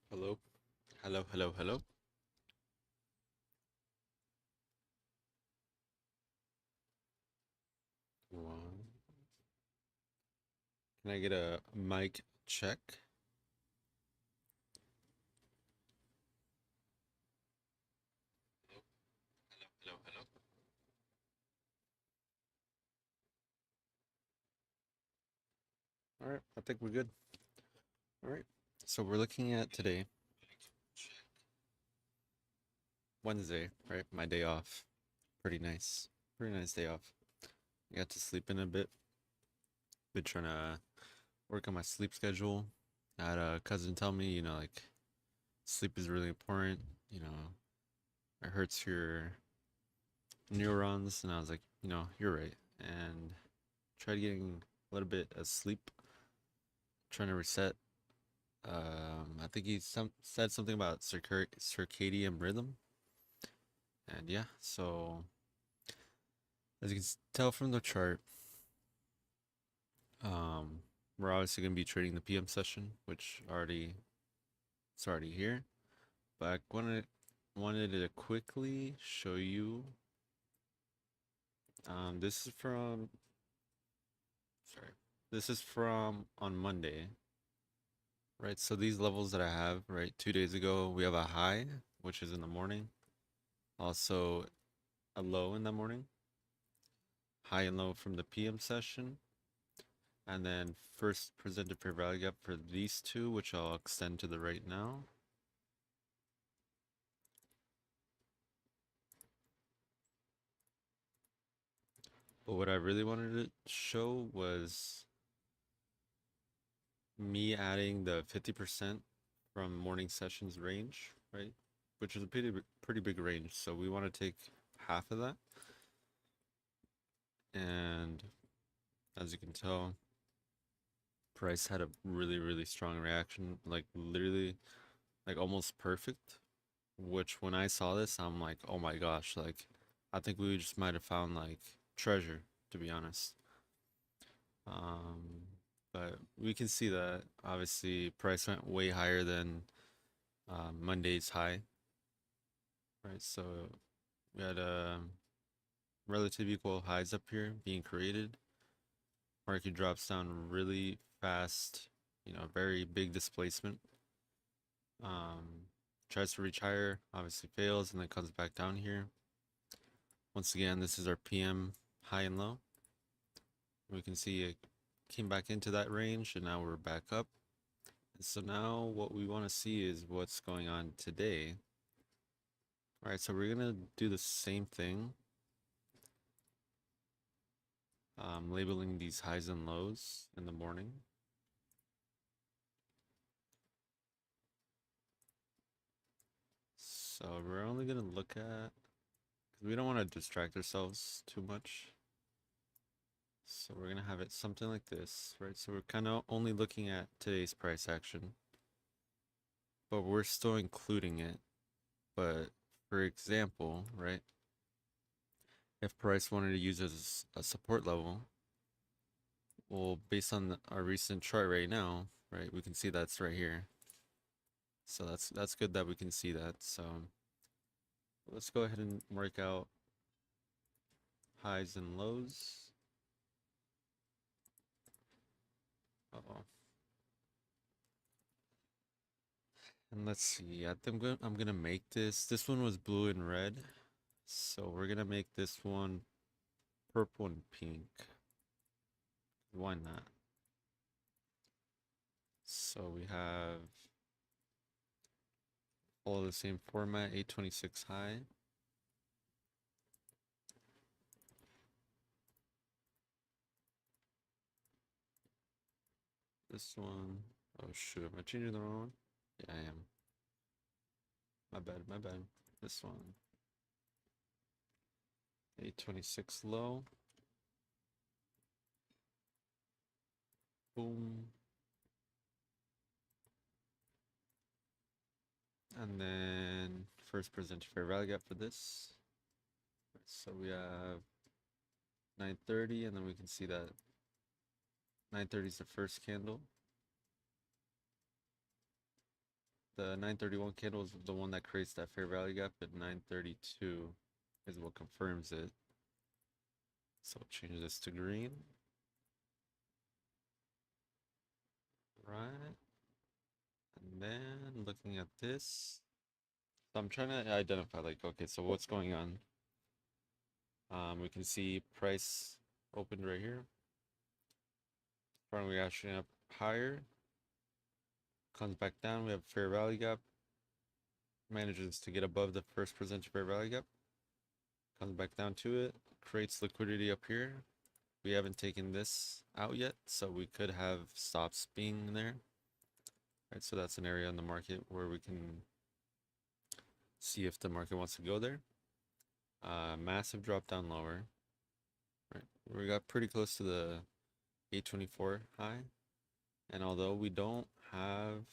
Hello, hello, hello, hello. One. Can I get a mic check? Hello, hello. All right, I think we're good. All right, so we're looking at today, Wednesday, right? My day off. Pretty nice. Pretty nice day off. I got to sleep in a bit. Been trying to work on my sleep schedule. I had a cousin tell me, like sleep is really important. You know, it hurts your neurons, and I was like, you're right. And tried getting a little bit of sleep, trying to reset. I think he said something about circadian rhythm, and yeah. So as you can tell from the chart, um, we're obviously gonna be trading the PM session, which it's already here. But I wanted to quickly show you. This is from sorry, this is from on Monday, right? So these levels that I have, right? 2 days ago, we have a high, which is in the morning. Also, a low in the morning, high and low from the PM session, and then first presented fair value gap for these two, which I'll extend to the right now. But what I really wanted to show was me adding the 50% from morning sessions range, right? Which is a pretty big range. So we want to take half of that. And as you can tell, price had a really strong reaction, like literally like almost perfect. Which when I saw this, I'm like, oh my gosh, like I think we just might have found like treasure, to be honest. Um, but we can see that obviously price went way higher than Monday's high, right? So we had relative equal highs up here being created. Market drops down really fast, very big displacement. Um, Tries to reach higher, obviously fails, and then comes back down here. Once again, this is our PM high and low. We can see it came back into that range, and now we're back up. And so now what we want to see is what's going on today. All right, so we're gonna do the same thing, labeling these highs and lows in the morning. So we're only gonna look at, because we don't want to distract ourselves too much. So we're gonna have it something like this, right? So we're kind of only looking at today's price action, but we're still including it. But for example, right, if price wanted to use as a support level, well, based on our recent chart right now, right, we can see that's right here. So that's good that we can see that. So let's go ahead and work out highs and lows. Uh-oh. And let's see. I think I'm gonna make this. This one was blue and red, so we're gonna make this one purple and pink. Why not? So we have all the same format, 826 high. This one, oh shoot, am I changing the wrong one? Yeah, I am. My bad, my bad. This one, 826 low. Boom. And then first present fair value gap for this. So we have 930, and then we can see that 930 is the first candle. the 931 candle is the one that creates that fair value gap, but 932 is what confirms it. So change this to green. Right. And then looking at this. So I'm trying to identify like, okay, so what's going on? We can see price opened right here. Front reaction up higher. Comes back down. We have fair value gap. Manages to get above the first percentage fair value gap. Comes back down to it. Creates liquidity up here. We haven't taken this out yet, so we could have stops being there. Right, so that's an area in the market where we can see if the market wants to go there. Massive drop down lower. Right, we got pretty close to the 824 high, and although we don't have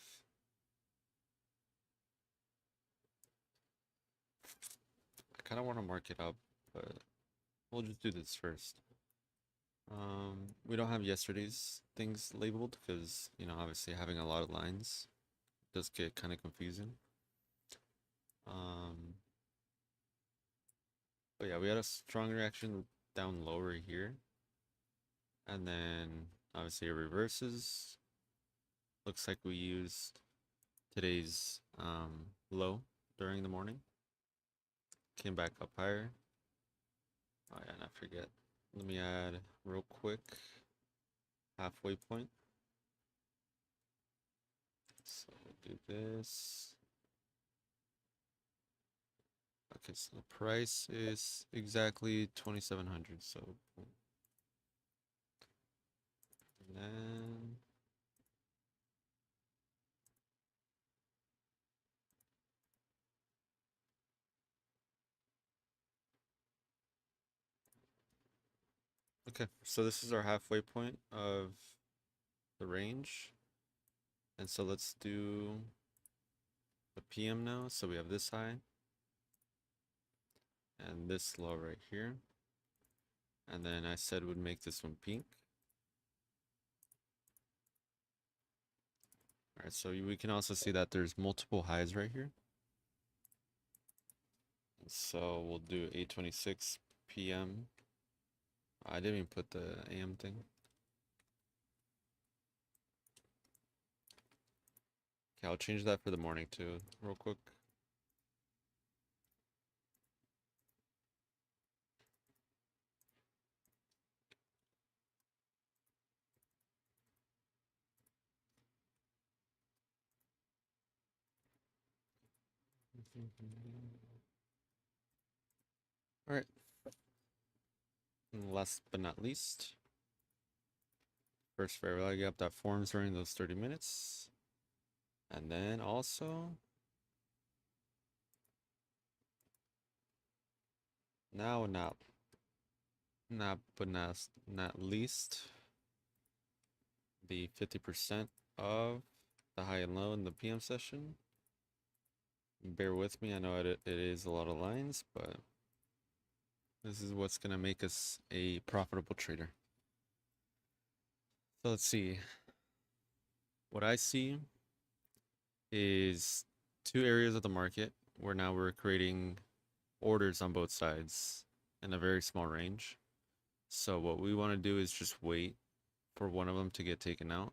I kind of want to mark it up, but we'll just do this first. We don't have yesterday's things labeled because, you know, obviously having a lot of lines does get kind of confusing. But yeah, we had a strong reaction down lower here. And then obviously it reverses. Looks like we used today's low during the morning. Came back up higher. Oh yeah, and I forget. Let me add real quick halfway point. So we'll do this. Okay, so the price is exactly 2,700. So boom. And then okay, so this is our halfway point of the range. And so let's do the PM now. So we have this high and this low right here. And then I said would make this one pink. All right, so we can also see that there's multiple highs right here. So we'll do 8:26 p.m. I didn't even put the AM thing. Okay, I'll change that for the morning too, real quick. All right. And last but not least, first fair value gap that forms during those 30 minutes. And then also, now not least, the 50% of the high and low in the PM session. Bear with me, I know it is a lot of lines, but this is what's gonna make us a profitable trader. So let's see. What I see is two areas of the market where now we're creating orders on both sides in a very small range. So what we want to do is just wait for one of them to get taken out.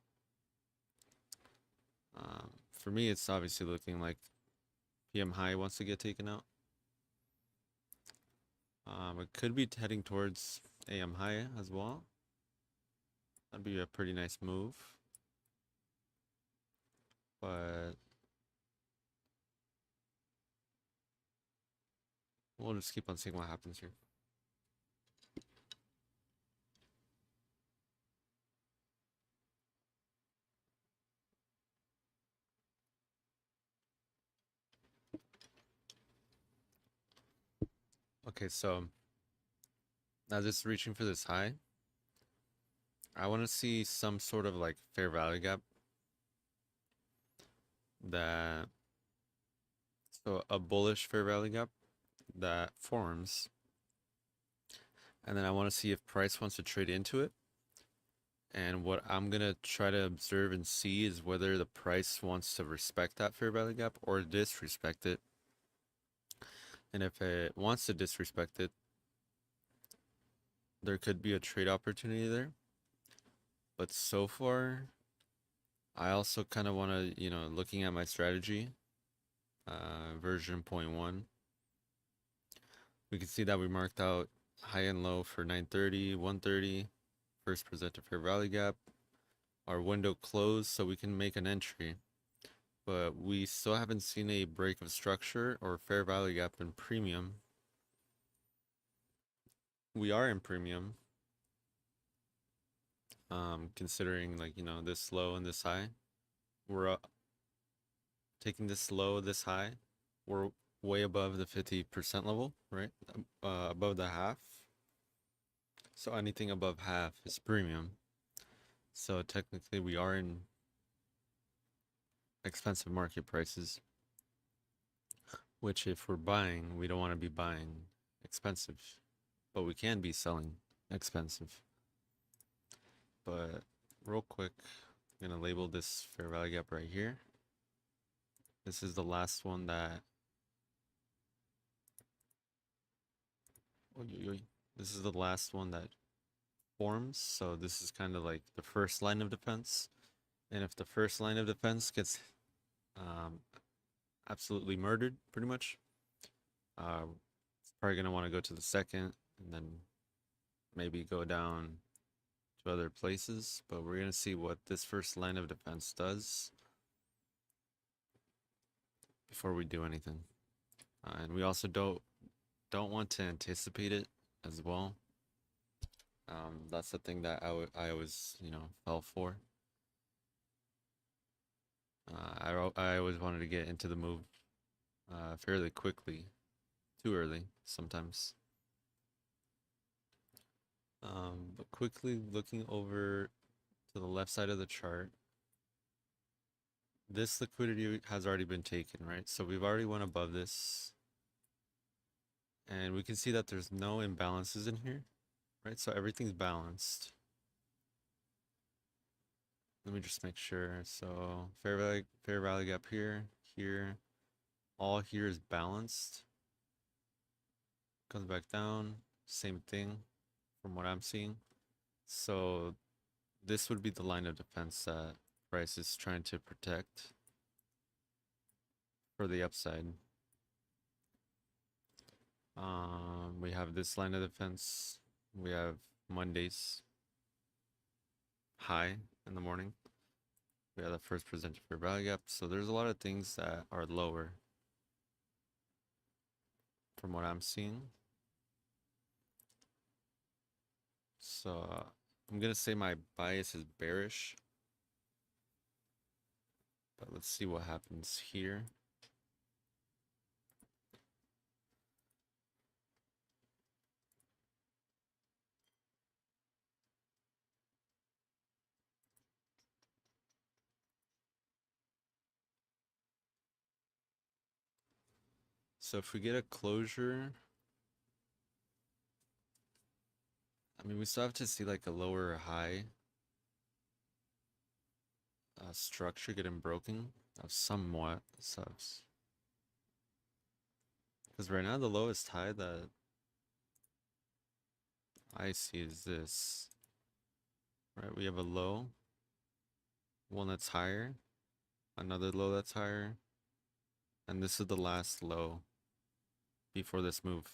For me, it's obviously looking like PM high wants to get taken out. It could be heading towards AM high as well. That'd be a pretty nice move. But we'll just keep on seeing what happens here. Okay, so now just reaching for this high. I want to see some sort of like fair value gap that, so a bullish fair value gap that forms. And then I want to see if price wants to trade into it. And what I'm gonna try to observe and see is whether the price wants to respect that fair value gap or disrespect it. And if it wants to disrespect it, there could be a trade opportunity there. But so far, I also kind of want to, looking at my strategy, version 0.1, we can see that we marked out high and low for 930, 130, first presented fair value gap. Our window closed so we can make an entry. But we still haven't seen a break of structure or fair value gap in premium. We are in premium, considering like, this low and this high. We're taking this low, this high. We're way above the 50% level, right? Above the half. So anything above half is premium. So technically we are in expensive market prices, which if we're buying, we don't want to be buying expensive, but we can be selling expensive. But real quick, I'm gonna label this fair value gap right here. This is the last one that this is the last one that forms. So this is kind of like the first line of defense. And if the first line of defense gets um, absolutely murdered, pretty much, it's probably gonna want to go to the second and then maybe go down to other places. But we're gonna see what this first line of defense does before we do anything. And we also don't want to anticipate it as well. That's the thing that I always, fell for. I always wanted to get into the move fairly quickly, too early sometimes. But quickly looking over to the left side of the chart, this liquidity has already been taken, right? So we've already went above this, and we can see that there's no imbalances in here, right? So everything's balanced. Let me just make sure. So fair value gap here, here, all here is balanced. Comes back down, same thing from what I'm seeing. So this would be the line of defense that price is trying to protect for the upside. We have this line of defense. We have Monday's high in the morning. We have the first presented fair value gap. So there's a lot of things that are lower from what I'm seeing. So I'm gonna say my bias is bearish, but let's see what happens here. So if we get a closure, I mean, we still have to see like a lower high structure getting broken of somewhat subs. Because right now the lowest high that I see is this. Right, we have a low, one that's higher, another low that's higher, and this is the last low before this move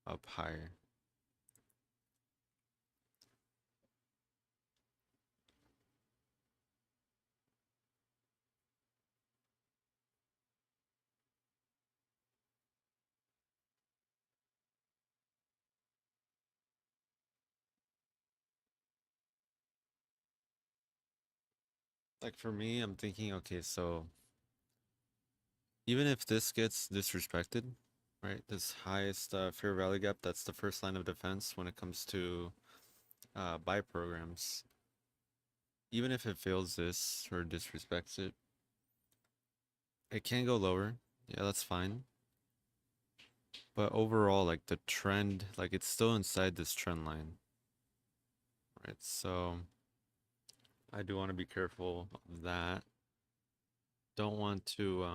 up higher. Like for me, I'm thinking, okay, so even if this gets disrespected, right, this highest fair value gap, that's the first line of defense when it comes to buy programs. Even if it fails this or disrespects it, it can go lower. Yeah, that's fine. But overall, like the trend, like it's still inside this trend line, right? So I do want to be careful of that. Don't want to,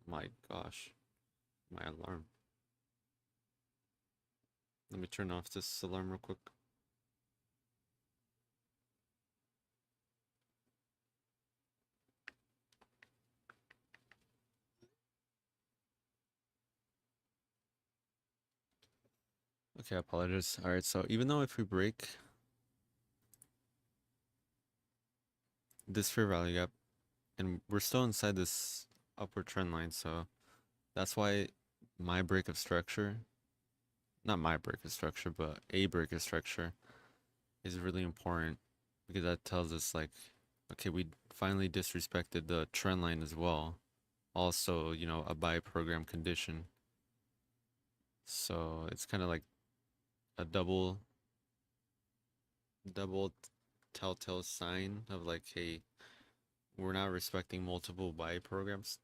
my gosh, my alarm. Let me turn off this alarm real quick. Okay, I apologize. All right, so even though if we break this fair value gap, and we're still inside this upward trend line, so that's why my break of structure, not my break of structure, but a break of structure is really important because that tells us like, okay, we finally disrespected the trend line as well. Also, you know, a buy program condition. So it's kind of like a double telltale sign of like, hey, we're not respecting multiple buy programs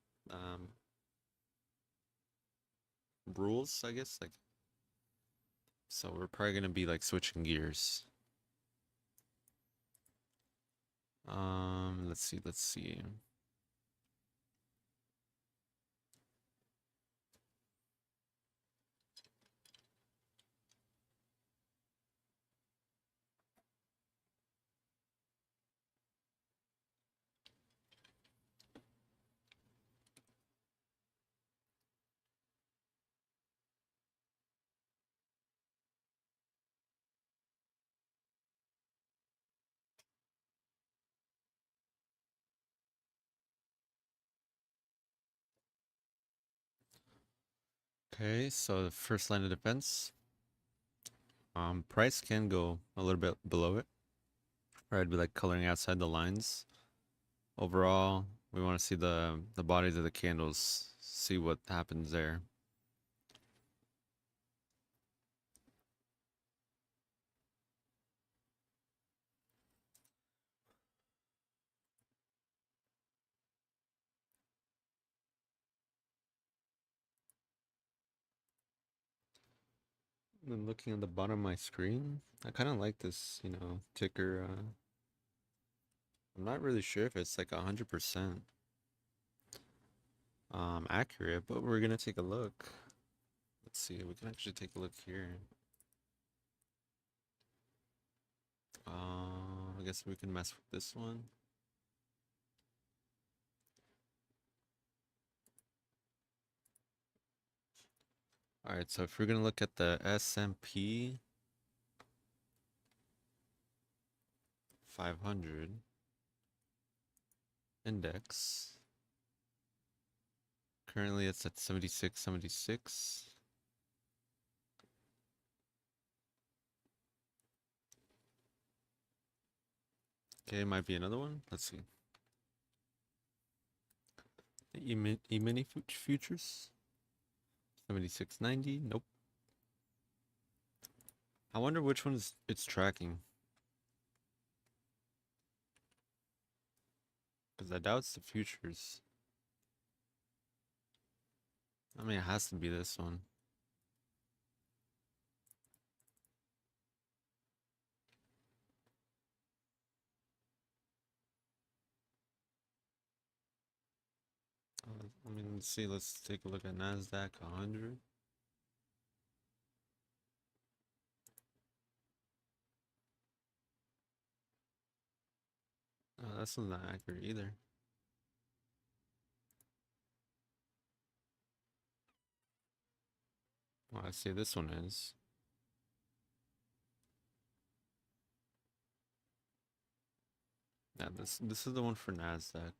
rules, I guess. Like, so we're probably gonna be like switching gears. Let's see. Okay, so the first line of defense. Price can go a little bit below it. Or I'd be like coloring outside the lines. Overall, we want to see the bodies of the candles, see what happens there. And then looking at the bottom of my screen, I kind of like this, you know, ticker. I'm not really sure if it's like 100% accurate, but we're gonna take a look. Let's see, we can actually take a look here. I guess we can mess with this one. All right, so if we're gonna look at the S&P 500 index, currently it's at 76, 76. Okay, might be another one. Let's see. E-mini futures 76.90. Nope. I wonder which one is it's tracking. Because I doubt it's the futures. I mean, it has to be this one. I mean, let's see. Let's take a look at NASDAQ 100. That's not accurate either. Well, I see this one is. Yeah, this is the one for NASDAQ.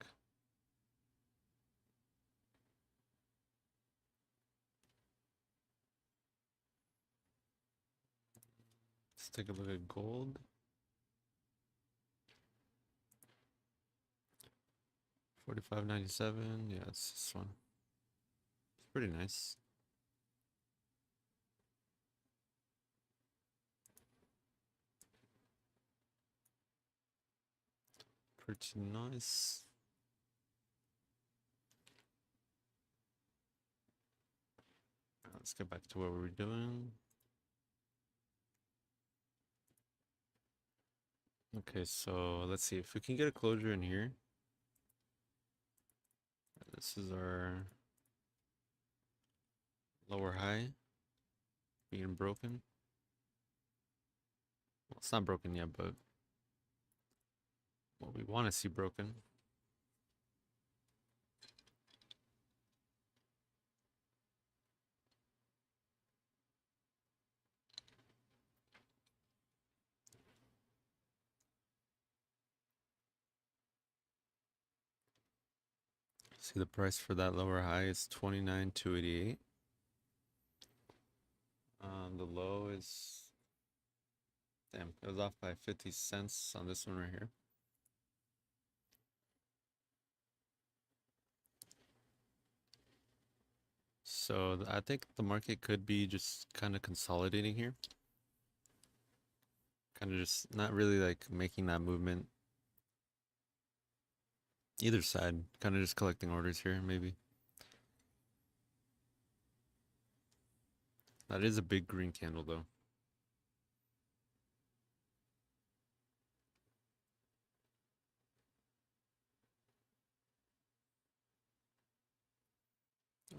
Let's take a look at gold. 45.97. Yeah, it's this one. It's pretty nice. Pretty nice. Let's get back to what we were doing. Okay, so let's see if we can get a closure in here. This is our lower high being broken. Well, it's not broken yet, but what we want to see broken. See the price for that lower high is 29,288. The low is, damn, it was off by 50 cents on this one right here. So I think the market could be just kind of consolidating here. Kind of just not really like making that movement either side. Kind of just collecting orders here, maybe. That is a big green candle though.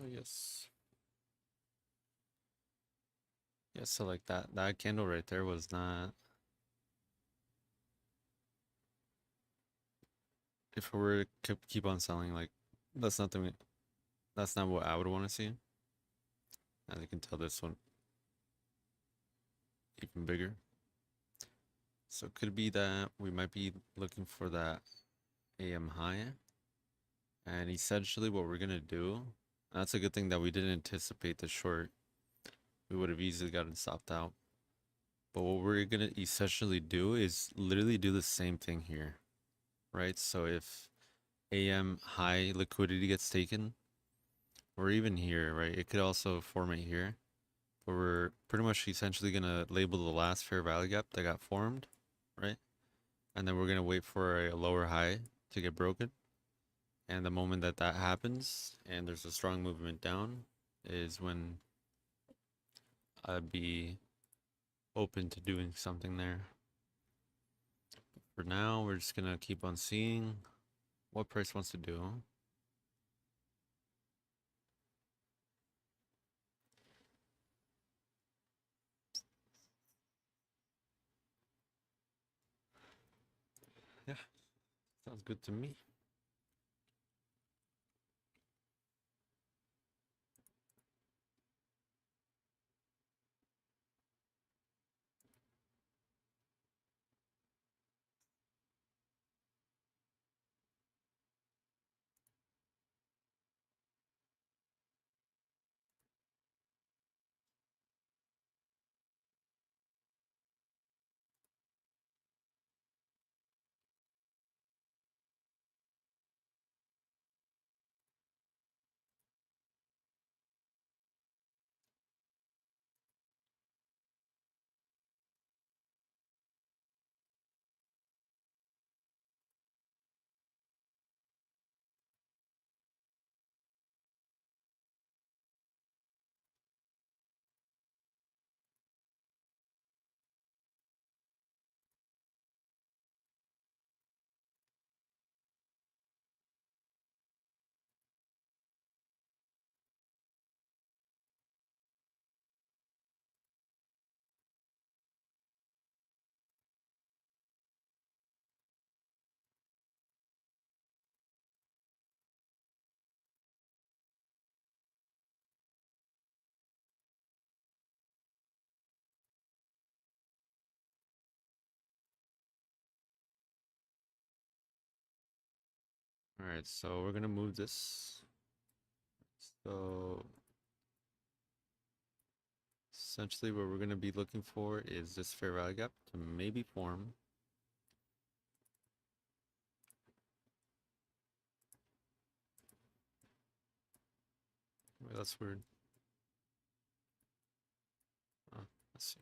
Oh yes. Yeah, so like that candle right there was not, if we were to keep on selling, like that's nothing, that's not what I would want to see. As you can tell, this one even bigger. So it could be that we might be looking for that AM high. And essentially what we're gonna do, that's a good thing that we didn't anticipate the short. We would have easily gotten stopped out. But what we're gonna essentially do is literally do the same thing here, right? So if AM high liquidity gets taken, or even here, right? It could also formate here. But we're pretty much essentially gonna label the last fair value gap that got formed, right? And then we're gonna wait for a lower high to get broken. And the moment that that happens and there's a strong movement down is when I'd be open to doing something there. For now, we're just gonna keep on seeing what price wants to do. Yeah, sounds good to me. All right, so we're gonna move this. So essentially what we're gonna be looking for is this fair value gap to maybe form. Wait, that's weird. Oh, let's see.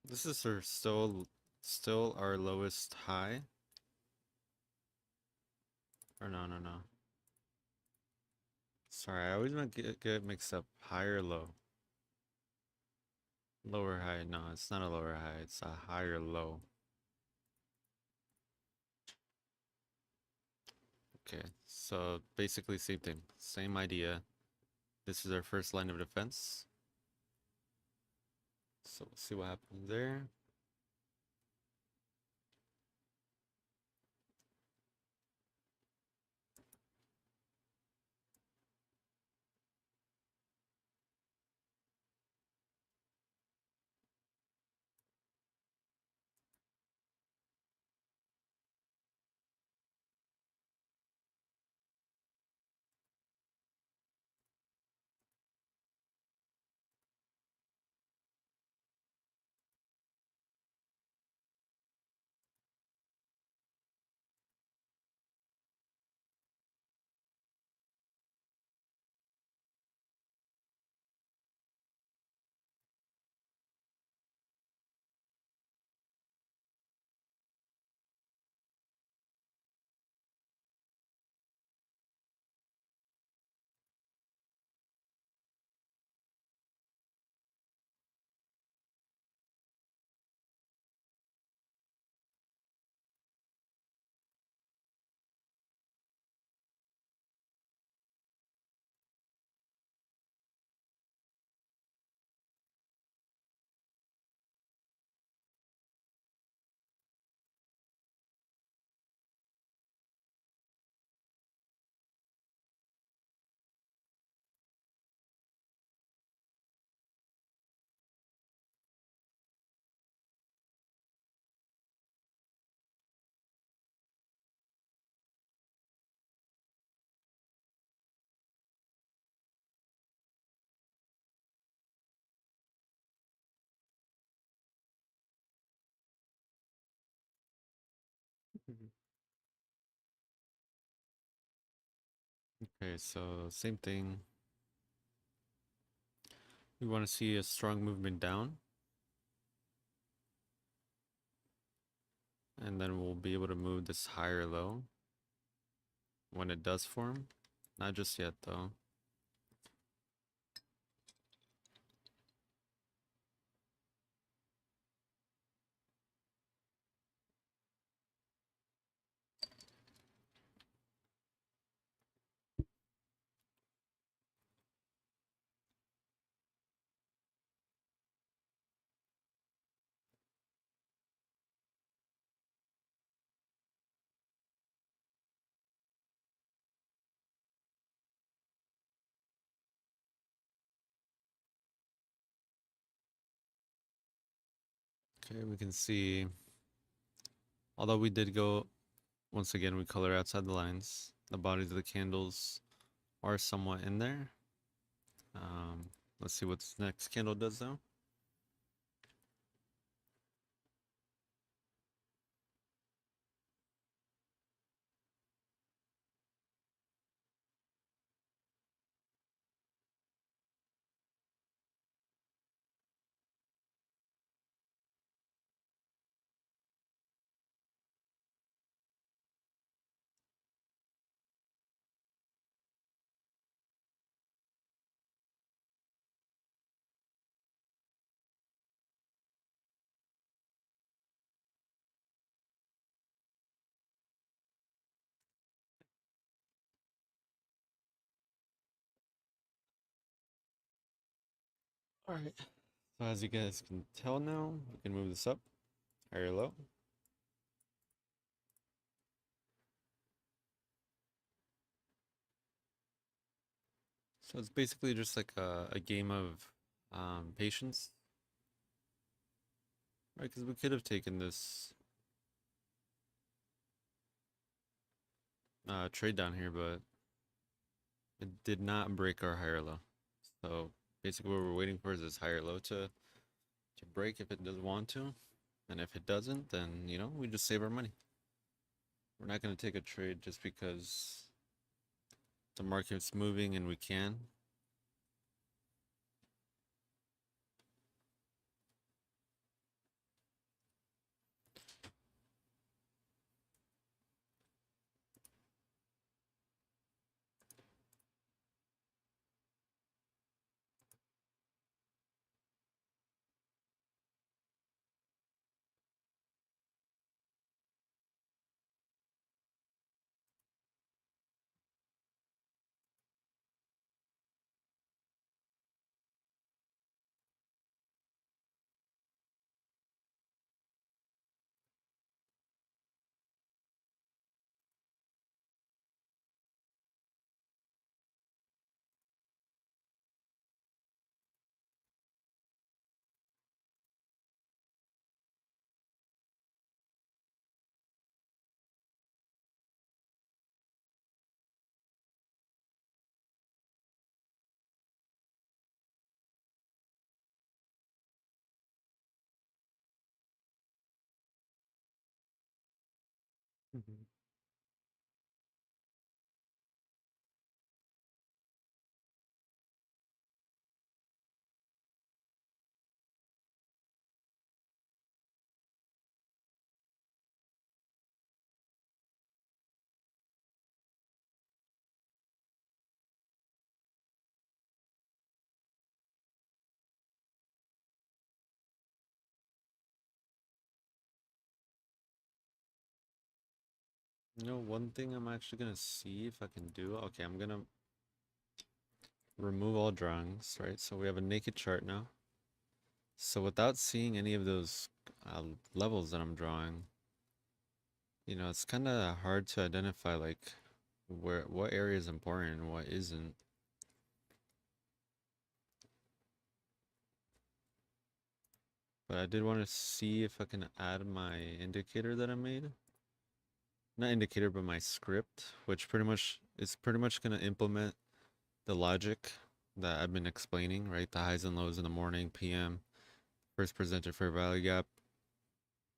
This is our still our lowest high. Or no, no, no. Sorry, I always get mixed up. High or low? Lower high. No, it's not a lower high. It's a higher low. Okay, so basically same thing. Same idea. This is our first line of defense. So we'll see what happens there. Mhm. Okay, so same thing. We want to see a strong movement down, and then we'll be able to move this higher low when it does form. Not just yet, though. Okay, we can see, although we did go, once again, we color outside the lines. The bodies of the candles are somewhat in there. Let's see what this next candle does, though. All right. So as you guys can tell now, we can move this up, higher low. So it's basically just like a game of patience, right? Because we could have taken this trade down here, but it did not break our higher low. So basically what we're waiting for is this higher low to break if it does want to. And if it doesn't, then, you know, we just save our money. We're not going to take a trade just because the market's moving and we can. Mhm. You know, one thing I'm actually gonna see if I can do. Okay, I'm gonna remove all drawings, right? So we have a naked chart now. So without seeing any of those uh, levels that I'm drawing, you know, it's kind of hard to identify like what area is important and what isn't. But I did want to see if I can add my indicator that I made. Not indicator, but my script, which pretty much gonna implement the logic that I've been explaining, right? The highs and lows in the morning, PM, first presented fair value gap,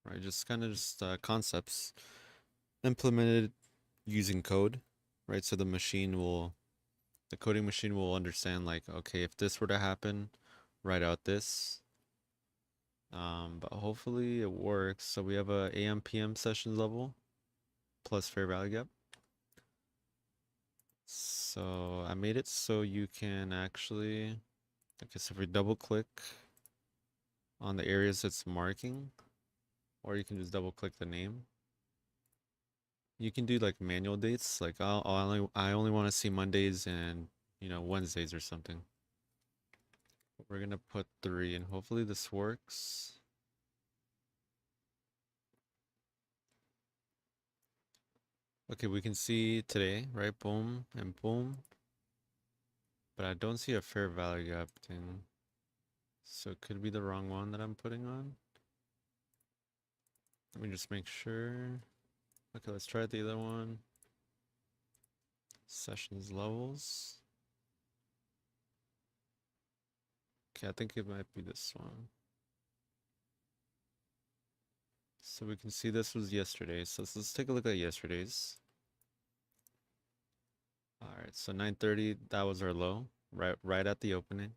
right? Just kind of just concepts implemented using code, right? So the coding machine will understand like, okay, if this were to happen, write out this. But hopefully it works. So we have a AM PM sessions level plus fair value gap. So I made it so you can actually, okay, so if we double click on the areas it's marking, or you can just double click the name. You can do like manual dates, like I only want to see Mondays and Wednesdays or something. We're gonna put 3 and hopefully this works. Okay, we can see today, right? Boom and boom. But I don't see a fair value gap thing. So it could be the wrong one that I'm putting on. Let me just make sure. Okay, let's try the other one. Sessions levels. Okay, I think it might be this one. So we can see this was yesterday. So let's take a look at yesterday's. All right, so 9:30, that was our low, right at the opening.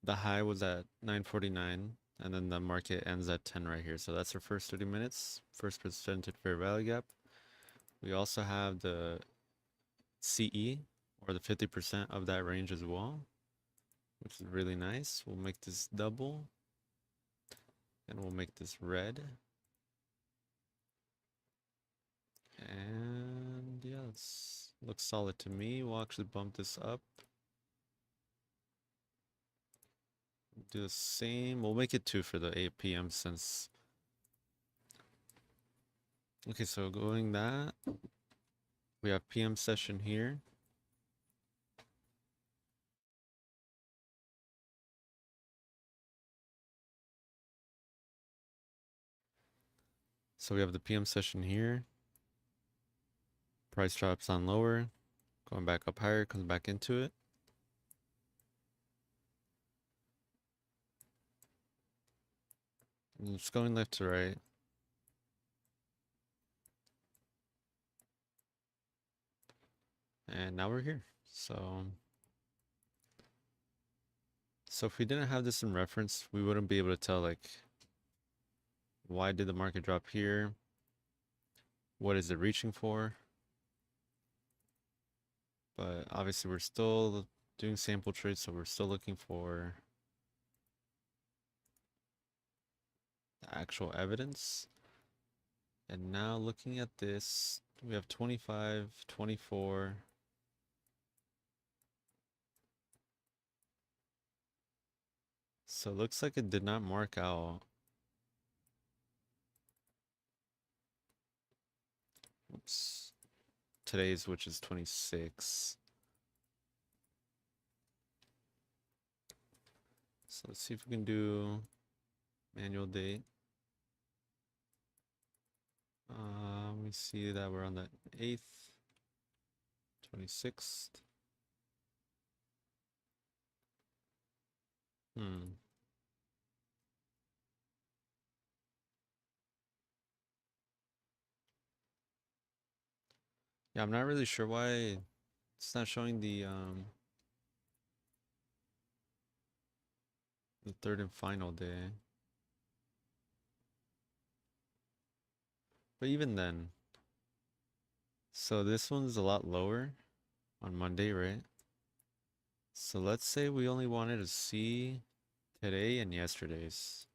The high was at 9:49, and then the market ends at 10 right here. So that's our first 30 minutes, first presented fair value gap. We also have the CE, or the 50% of that range as well, which is really nice. We'll make this double, and we'll make this red. And yeah, looks solid to me. We'll actually bump this up. Do the same. We'll make it 2 for the 8 p.m. since. Okay, so going that, we have PM session here. So we have the PM session here. Price drops on lower, going back up higher, comes back into it. And it's going left to right. And now we're here. So if we didn't have this in reference, we wouldn't be able to tell like why did the market drop here? What is it reaching for? But obviously we're still doing sample trades, so we're still looking for the actual evidence. And now looking at this, we have 25, 24. So it looks like it did not mark out. Oops. Today's, which is 26. So let's see if we can do manual date. We see that we're on the 8th, 26th. Hmm. Yeah, I'm not really sure why it's not showing the third and final day. But even then, so this one's a lot lower on Monday, right? So let's say we only wanted to see today and yesterday's.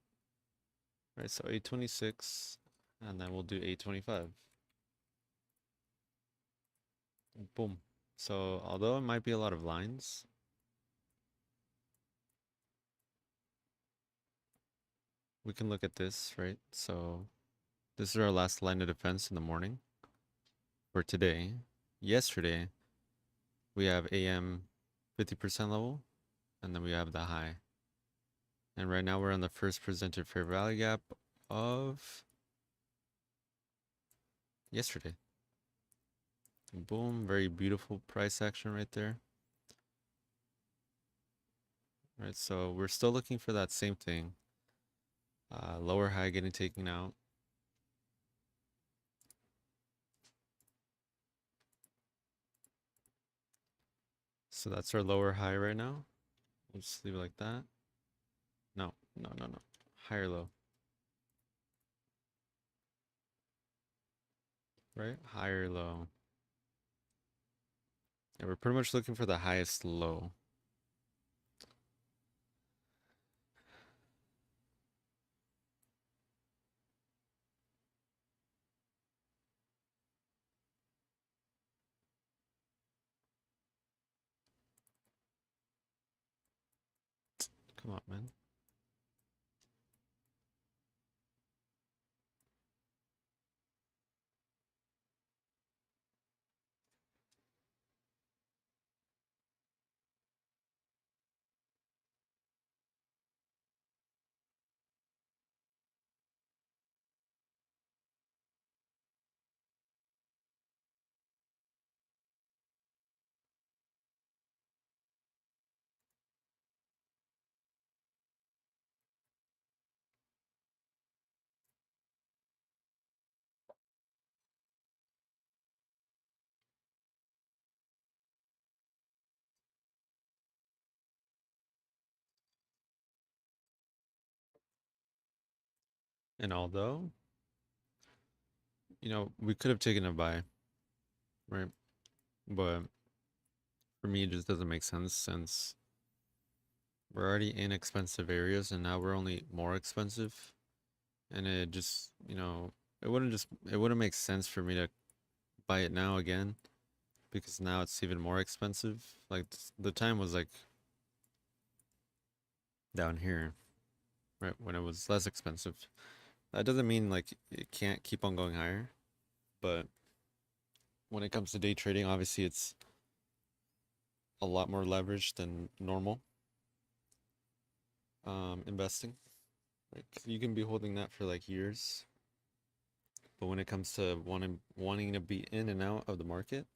Right, so 826, and then we'll do 825. Boom. So although it might be a lot of lines, we can look at this, right? So this is our last line of defense in the morning for today. Yesterday, we have AM 50% level, and then we have the high. And right now we're on the first presented fair value gap of yesterday. Boom, very beautiful price action right there. Right, so we're still looking for that same thing. Lower high getting taken out. So that's our lower high right now. We'll just leave it like that. No, no, no, no. Higher low. Right? Higher low. And we're pretty much looking for the highest low. Come on, man. And although, we could have taken a buy, right? But for me, it just doesn't make sense since we're already in expensive areas and now we're only more expensive. And it just, it wouldn't make sense for me to buy it now again because now it's even more expensive. Like the time was like down here, right? When it was less expensive. That doesn't mean like it can't keep on going higher, but when it comes to day trading, obviously it's a lot more leverage than normal investing. Right? 'Cause you can be holding that for like years, but when it comes to wanting to be in and out of the market,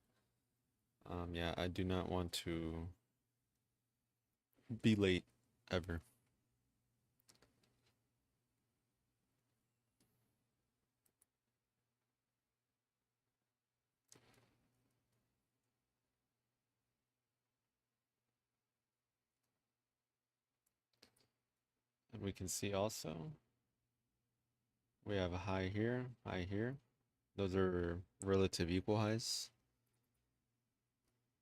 yeah, I do not want to be late ever. And we can see also we have a high here, high here. Those are relative equal highs.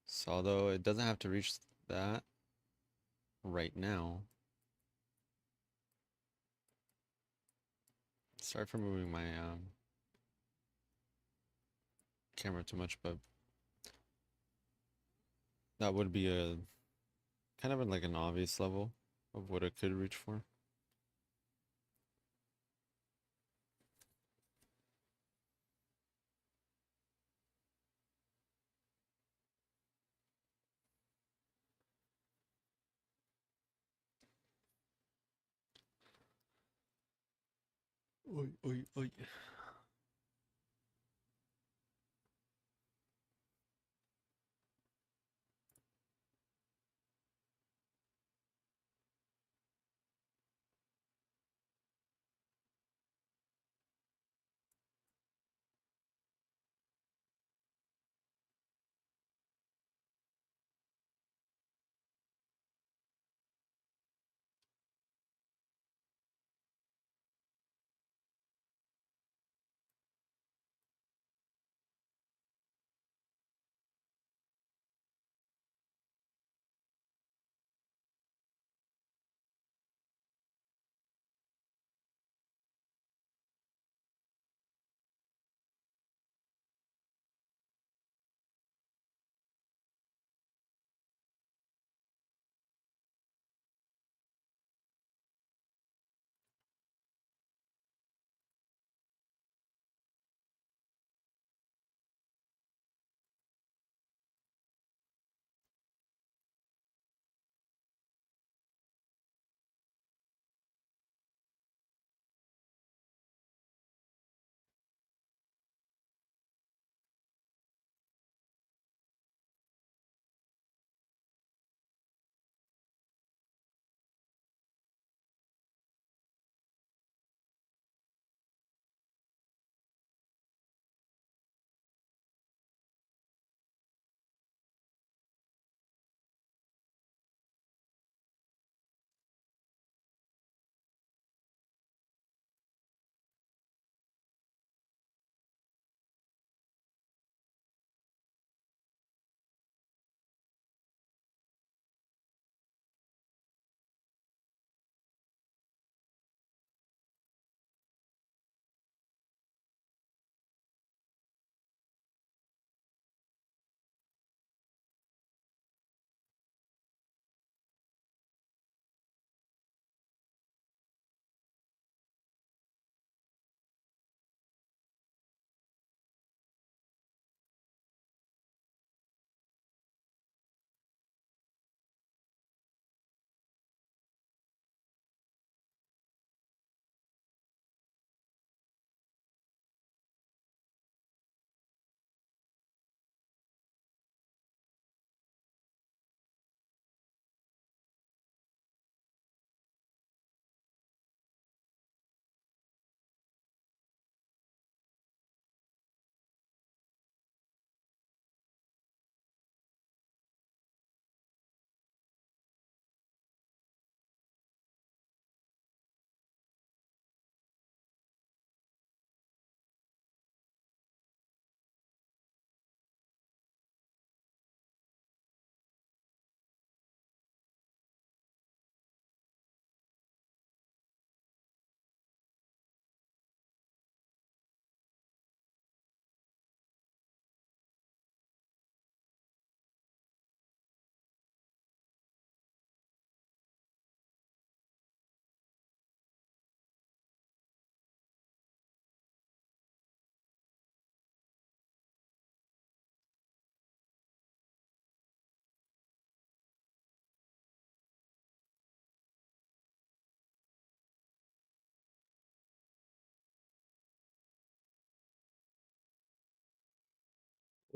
So although it doesn't have to reach that right now. Sorry for moving my camera too much, but that would be a kind of like an obvious level of what it could reach for. Oi, oi, oi.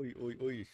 Oi, oi, oi.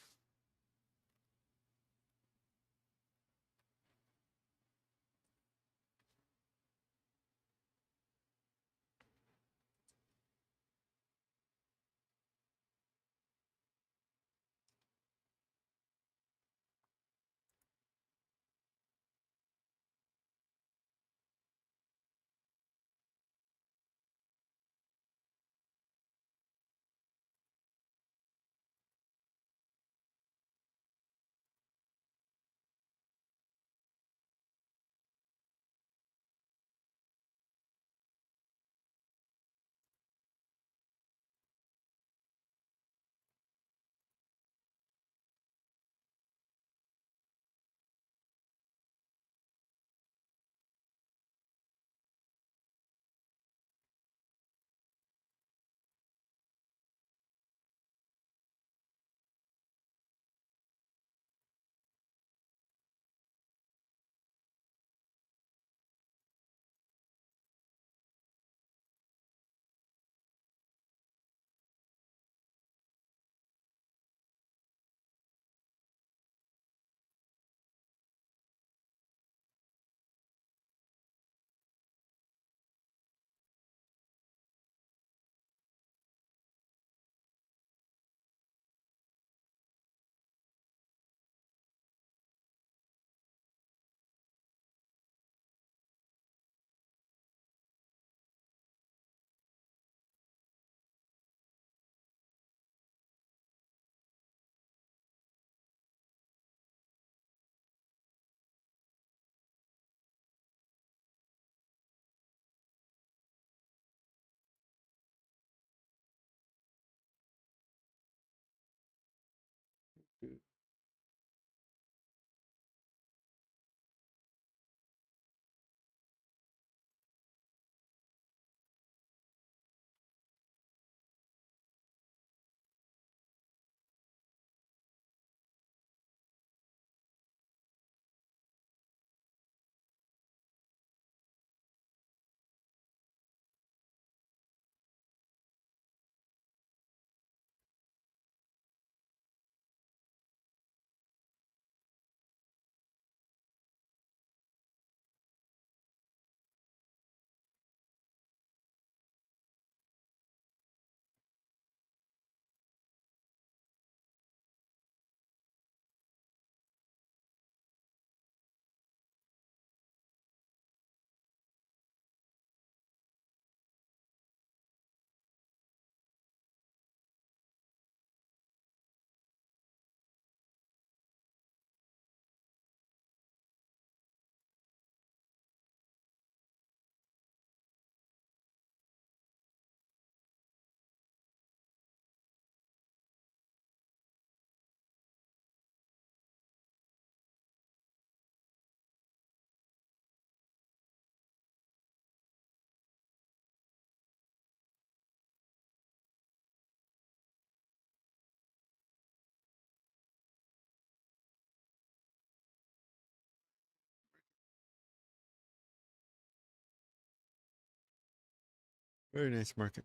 Very nice market.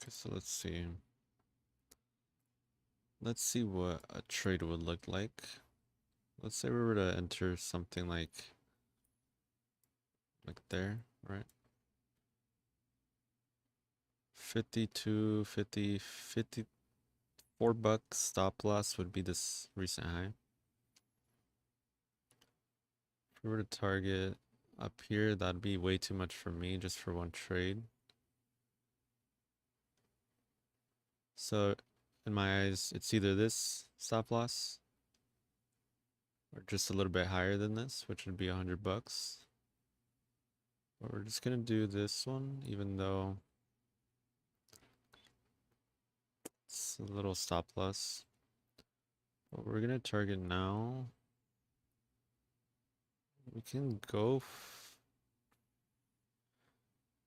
Okay, so let's see. Let's see what a trade would look like. Let's say we were to enter something like there, right? 52, 50, 54 bucks stop loss would be this recent high. If we were to target up here, that'd be way too much for me just for one trade. So in my eyes, it's either this stop loss or just a little bit higher than this, which would be 100 bucks. But we're just gonna do this one, even though It's a little stop loss. What we're gonna target now, we can go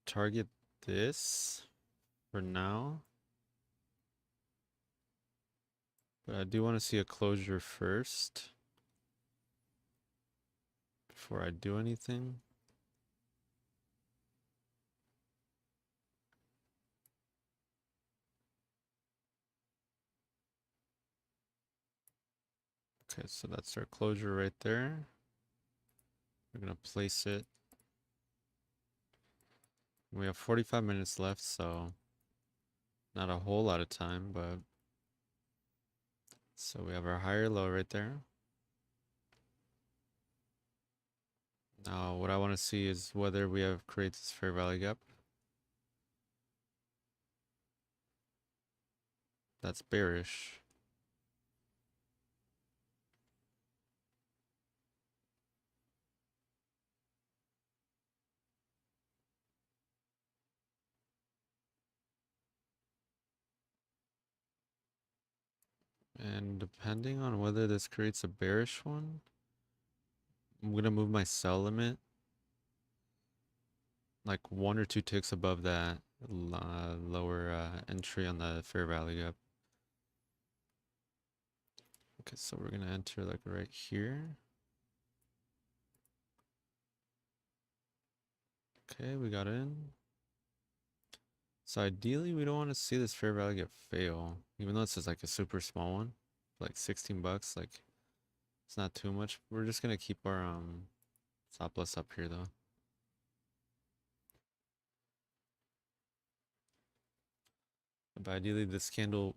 target this for now. But I do want to see a closure first before I do anything. Okay, so that's our closure right there. We're gonna place it. We have 45 minutes left, so not a whole lot of time, but so we have our higher low right there. Now, what I want to see is whether we have created this fair value gap. That's bearish. And depending on whether this creates a bearish one, I'm gonna move my sell limit like 1 or 2 ticks above that lower entry on the fair value gap. Okay, so we're gonna enter like right here. Okay, we got in. So ideally, we don't want to see this fair value gap fail, even though it's just like a super small one, like 16 bucks. Like it's not too much. We're just gonna keep our stop loss up here though. But ideally, this candle,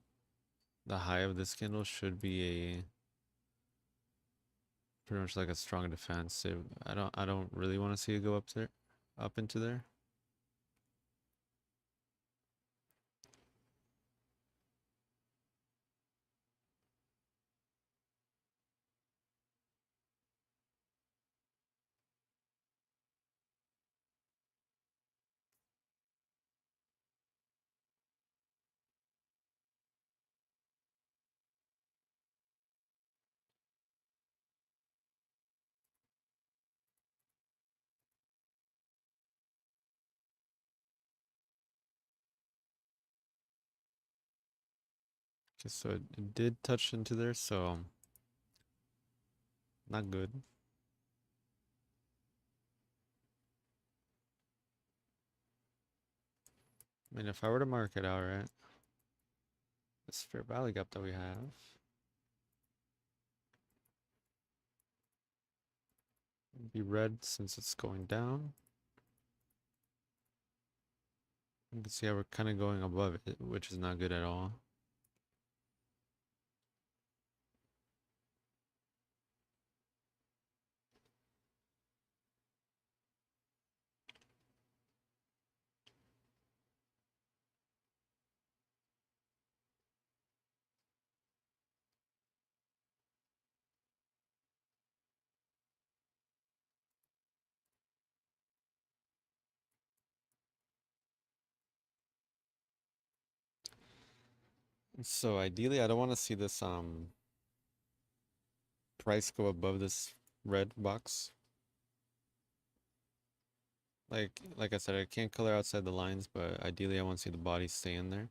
the high of this candle should be a pretty much like a strong defense. I don't really want to see it go up there, up into there. Okay, so it did touch into there, so not good. I mean, if I were to mark it out, right, this fair value gap that we have, would be red since it's going down. You can see how we're kind of going above it, which is not good at all. So ideally, I don't want to see this price go above this red box. Like I said, I can't color outside the lines, but ideally I want to see the body stay in there.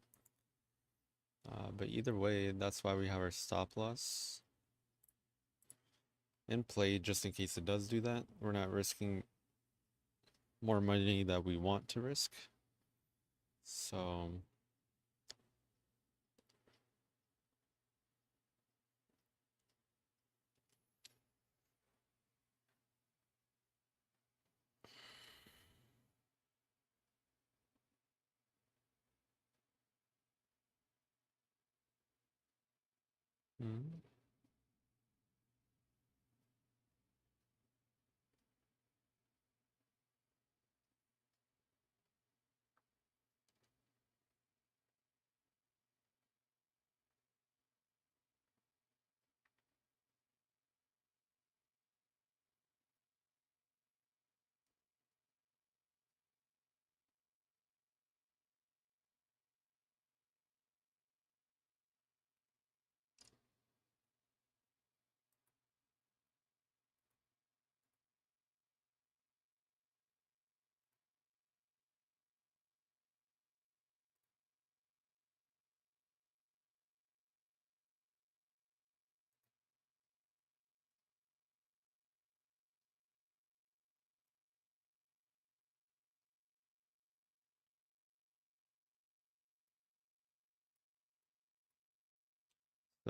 But either way, that's why we have our stop loss in play, just in case it does do that. We're not risking more money that we want to risk. So hmm.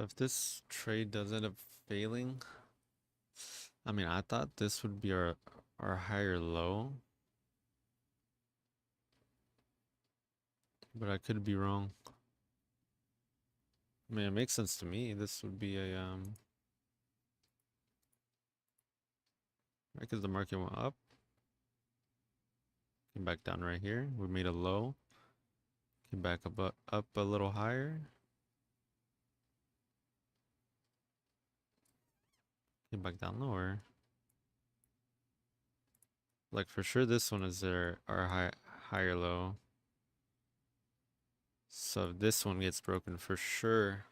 So if this trade does end up failing, I mean, I thought this would be our higher low, but I could be wrong. I mean, it makes sense to me. This would be a right, because the market went up, came back down right here. We made a low, came back up a little higher, came back down lower. Like for sure, this one is our higher low. So if this one gets broken, for sure,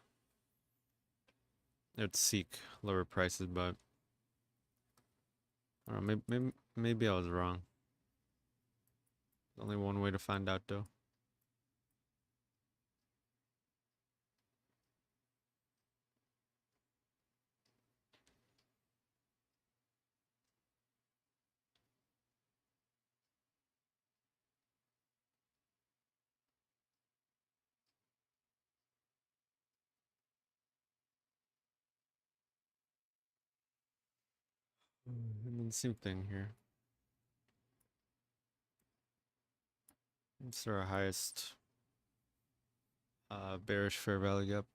it would seek lower prices. But I don't know, maybe I was wrong. Only one way to find out, though. I mean, same thing here. It's our highest bearish fair value gap.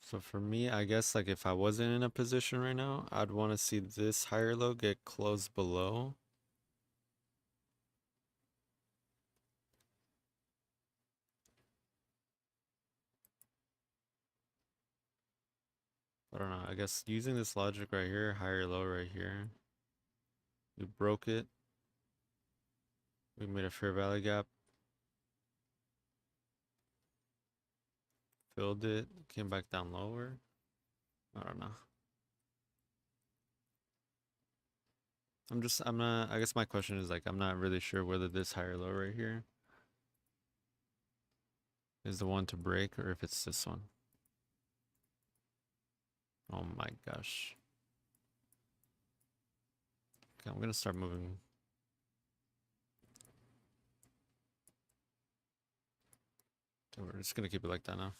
So for me, I guess like if I wasn't in a position right now, I'd want to see this higher low get closed below. I don't know. I guess using this logic right here, higher low right here, we broke it. We made a fair value gap, filled it, came back down lower. I don't know. I'm not, I guess my question is like, I'm not really sure whether this higher low right here is the one to break or if it's this one. Oh my gosh. Okay, I'm gonna start moving. Okay, we're just gonna keep it like that now.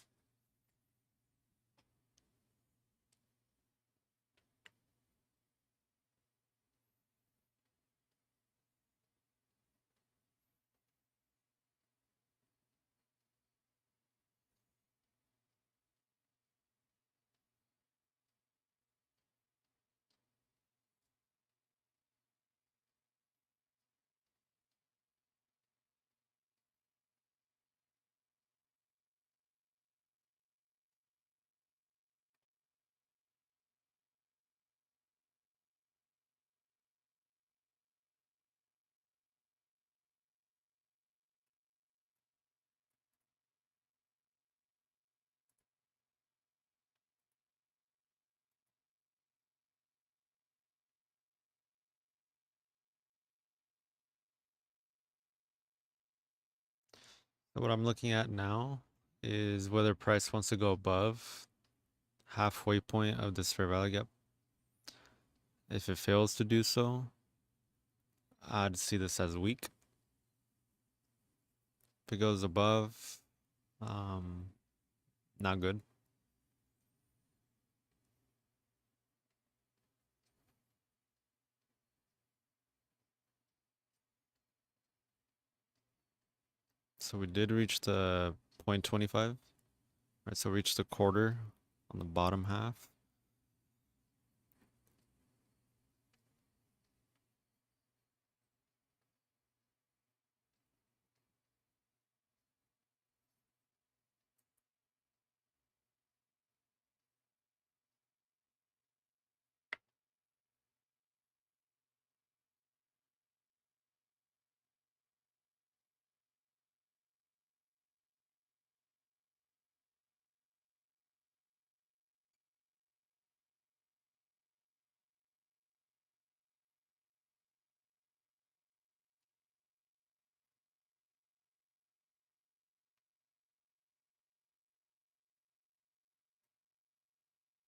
So what I'm looking at now is whether price wants to go above halfway point of this fair value gap. If it fails to do so, I'd see this as weak. If it goes above, not good. So we did reach the 0.25, right? So reach the quarter on the bottom half.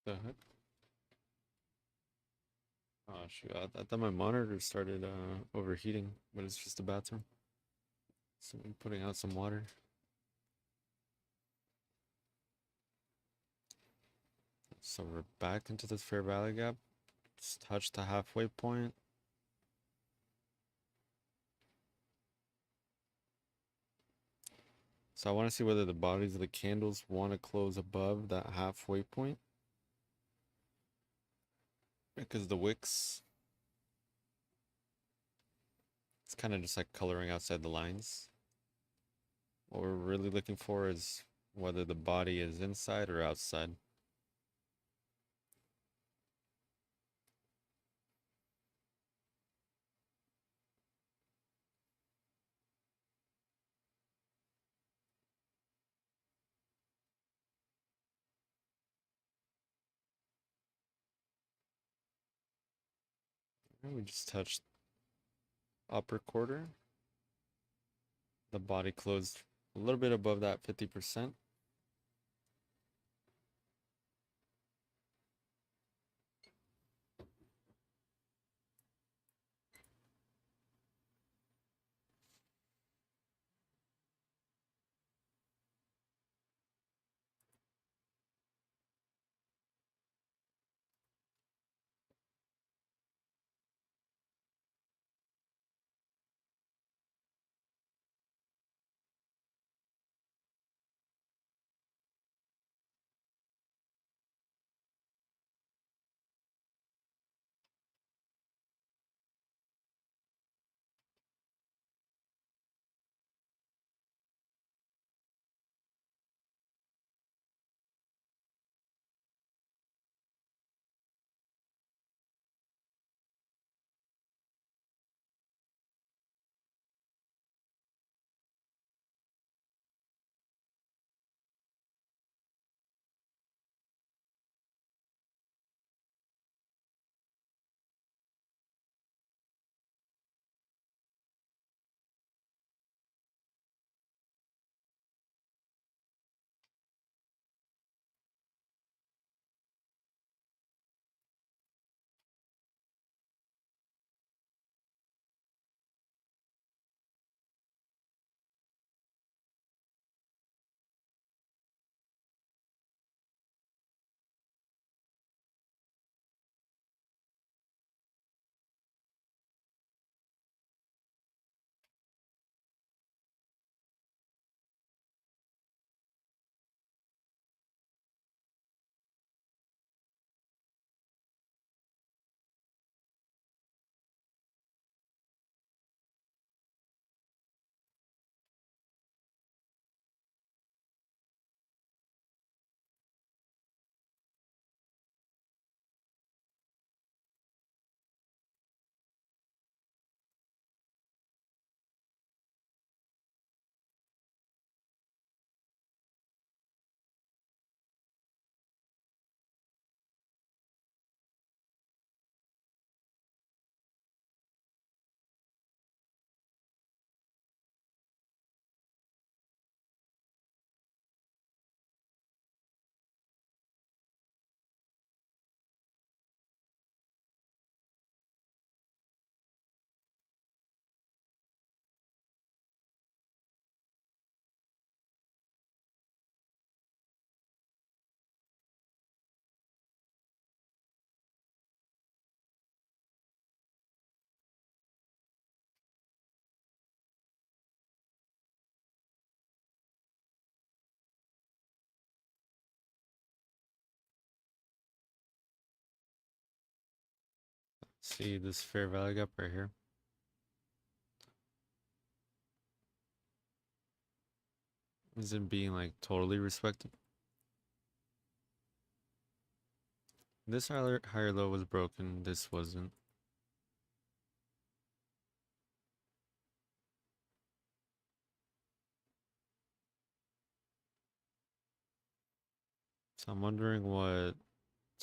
The heck? Oh shoot, I thought my monitor started overheating, but it's just the bathroom. So I'm putting out some water. So we're back into this fair value gap. Just touch the halfway point. So I want to see whether the bodies of the candles want to close above that halfway point. Because the wicks, it's kind of just like coloring outside the lines. What we're really looking for is whether the body is inside or outside. And we just touched upper quarter. The body closed a little bit above that 50%. See this fair value gap right here. Isn't being like totally respected. This higher low was broken. This wasn't. So I'm wondering what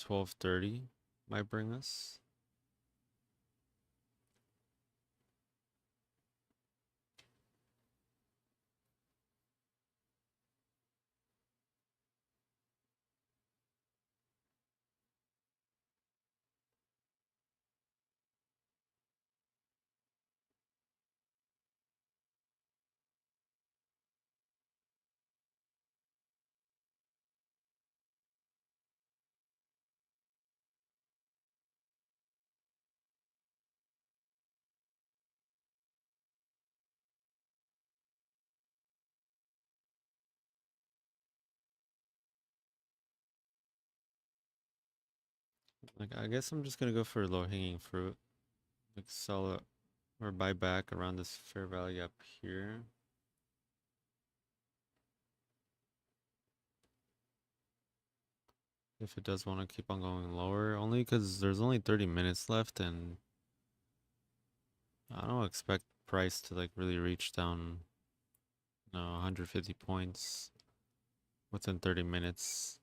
1230 might bring us. Like, I guess I'm just gonna go for low hanging fruit. Like, sell it or buy back around this fair value up here. If it does want to keep on going lower, only because there's only 30 minutes left, and I don't expect price to like really reach down, 150 points within 30 minutes.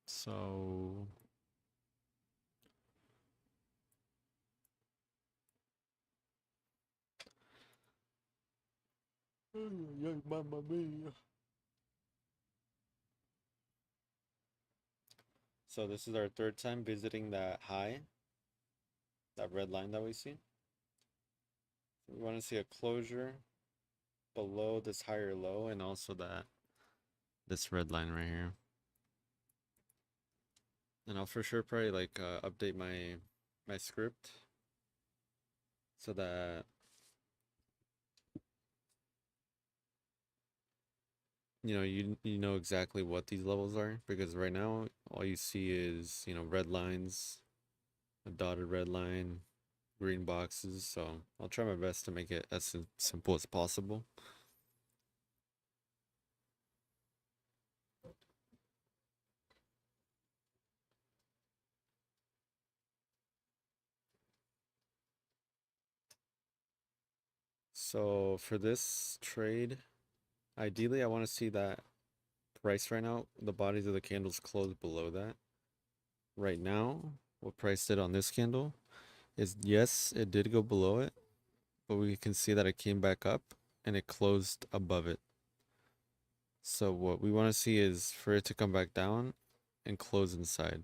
So mamma mia. So this is our third time visiting that high, that red line that we see. We want to see a closure below this higher low and also this red line right here. And I'll for sure probably like update my script so that you know exactly what these levels are, because right now all you see is, red lines, a dotted red line, green boxes. So I'll try my best to make it as simple as possible. So for this trade, ideally I want to see that price right now, the bodies of the candles close below that. Right now, what price did on this candle is, yes, it did go below it, but we can see that it came back up and it closed above it. So what we want to see is for it to come back down and close inside.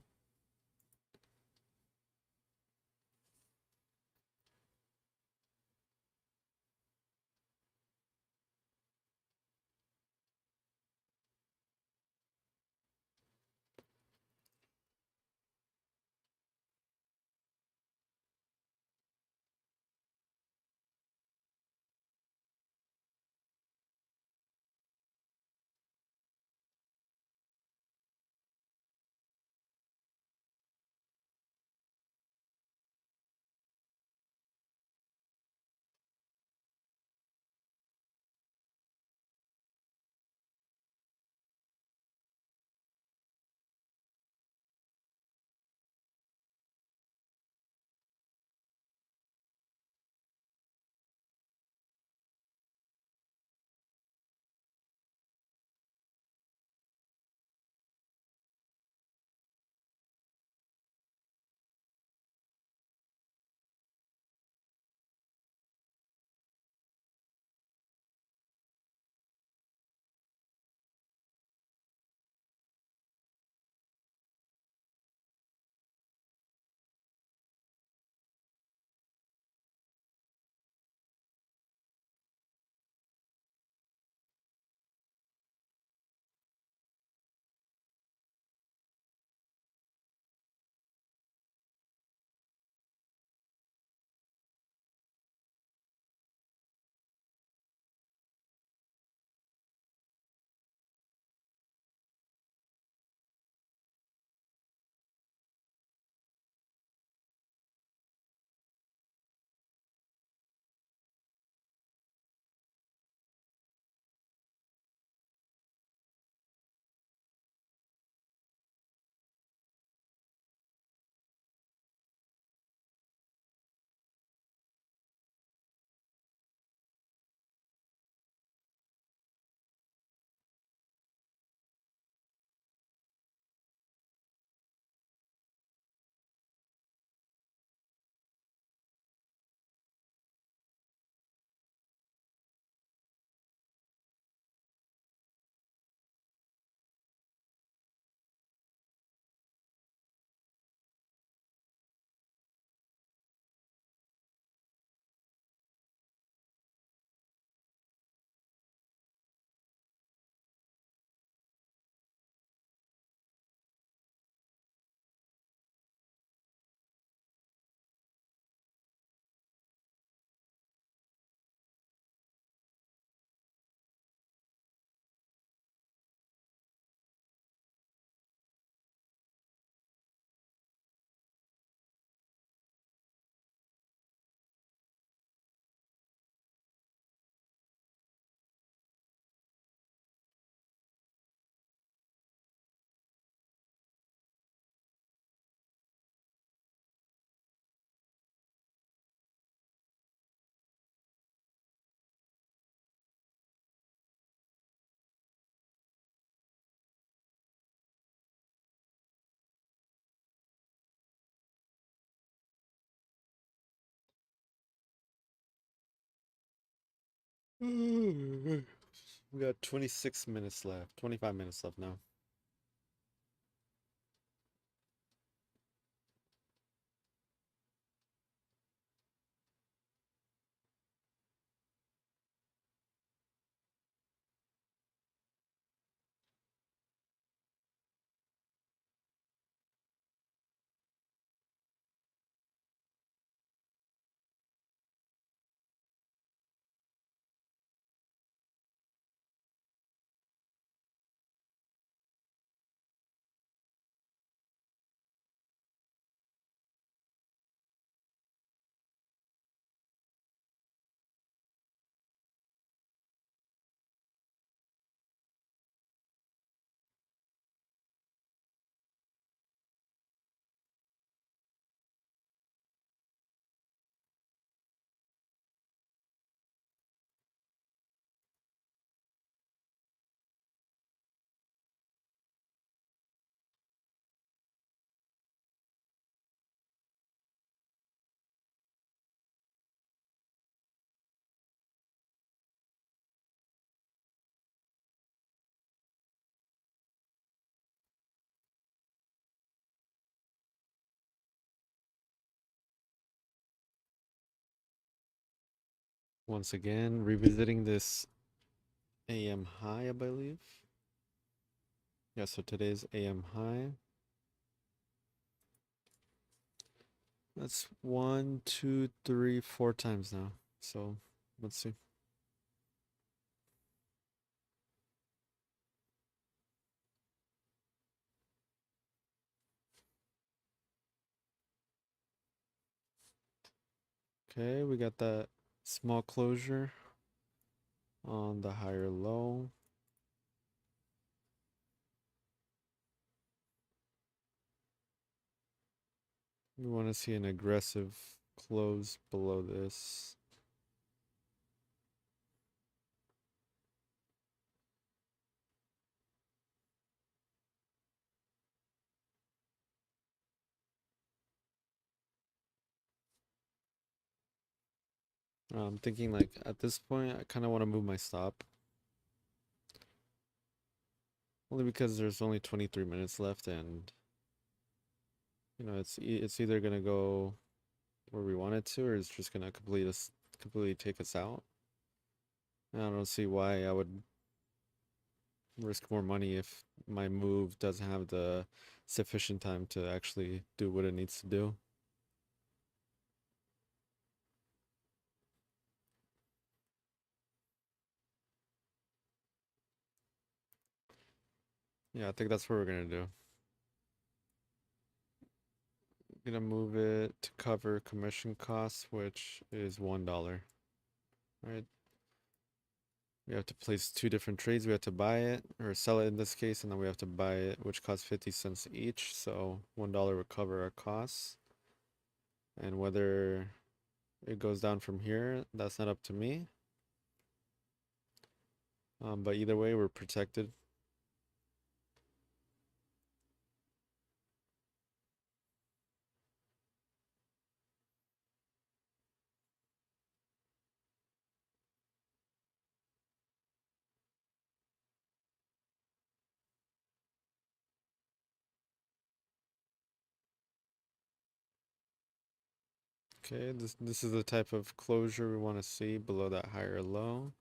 We got 26 minutes left, 25 minutes left now. Once again, revisiting this AM high, I believe. Yeah, so today's AM high. That's one, two, three, four times now. So let's see. Okay, we got that small closure on the higher low. We want to see an aggressive close below this. I'm thinking like at this point, I kind of want to move my stop. Only because there's only 23 minutes left and it's either gonna go where we want it to or it's just gonna completely take us out. And I don't see why I would risk more money if my move doesn't have the sufficient time to actually do what it needs to do. Yeah, I think that's what we're gonna do. Gonna move it to cover commission costs, which is $1. Right? We have to place two different trades. We have to buy it or sell it in this case, and then we have to buy it, which costs 50 cents each. So $1 will cover our costs. And whether it goes down from here, that's not up to me. But either way, we're protected. Okay, this is the type of closure we want to see below that higher low.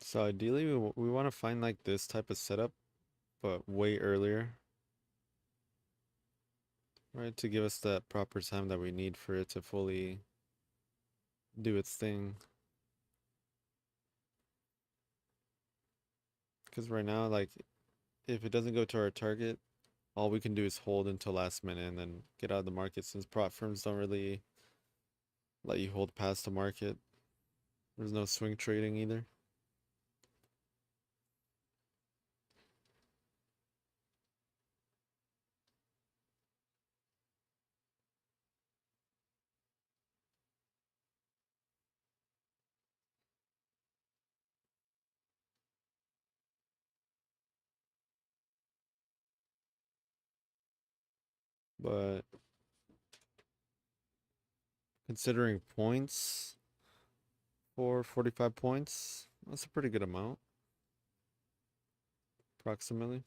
So ideally, we want to find like this type of setup, but way earlier, right? To give us that proper time that we need for it to fully do its thing. Because right now, like, if it doesn't go to our target, all we can do is hold until last minute and then get out of the market since prop firms don't really let you hold past the market. There's no swing trading either. but considering points for 45 points, that's a pretty good amount, approximately.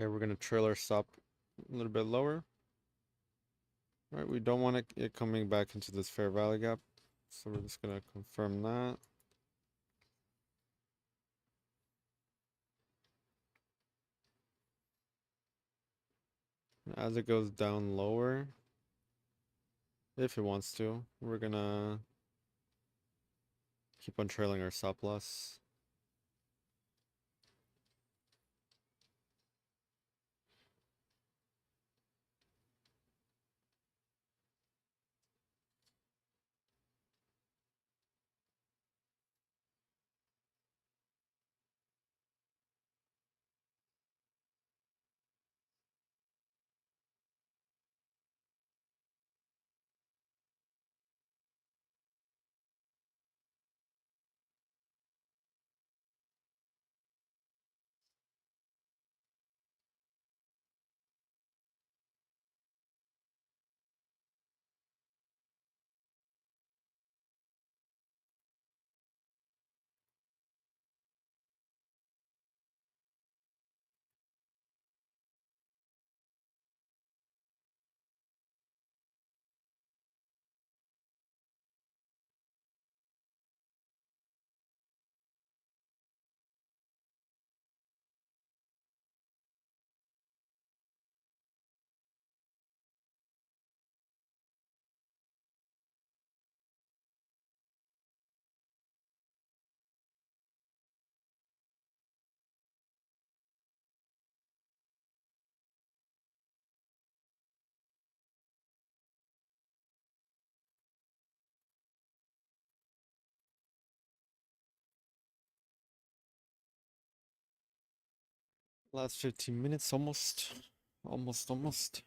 Okay, we're gonna trail our stop a little bit lower. All right, we don't want it coming back into this fair value gap, so we're just gonna confirm that. As it goes down lower, if it wants to, we're gonna keep on trailing our stop loss. Last 15 minutes, almost. Almost.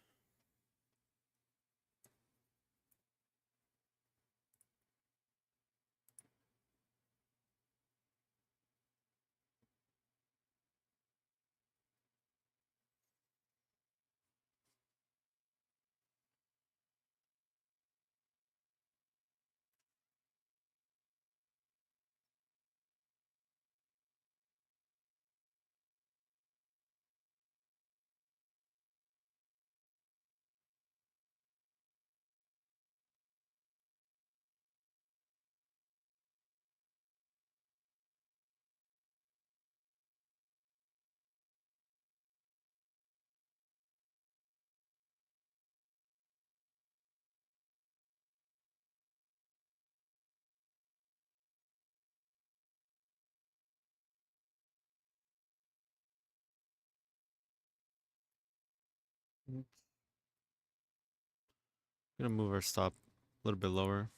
Gonna move our stop a little bit lower.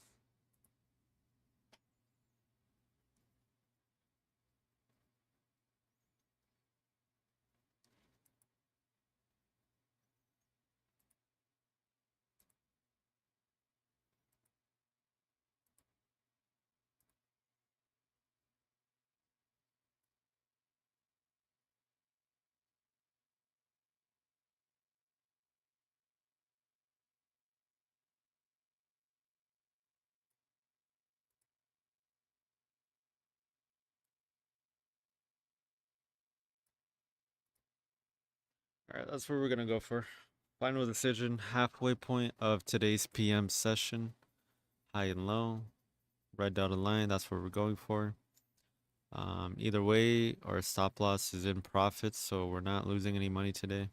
All right, that's what we're gonna go for. Final decision, halfway point of today's PM session. High and low, red dotted line. That's what we're going for. Either way, our stop loss is in profit, so we're not losing any money today.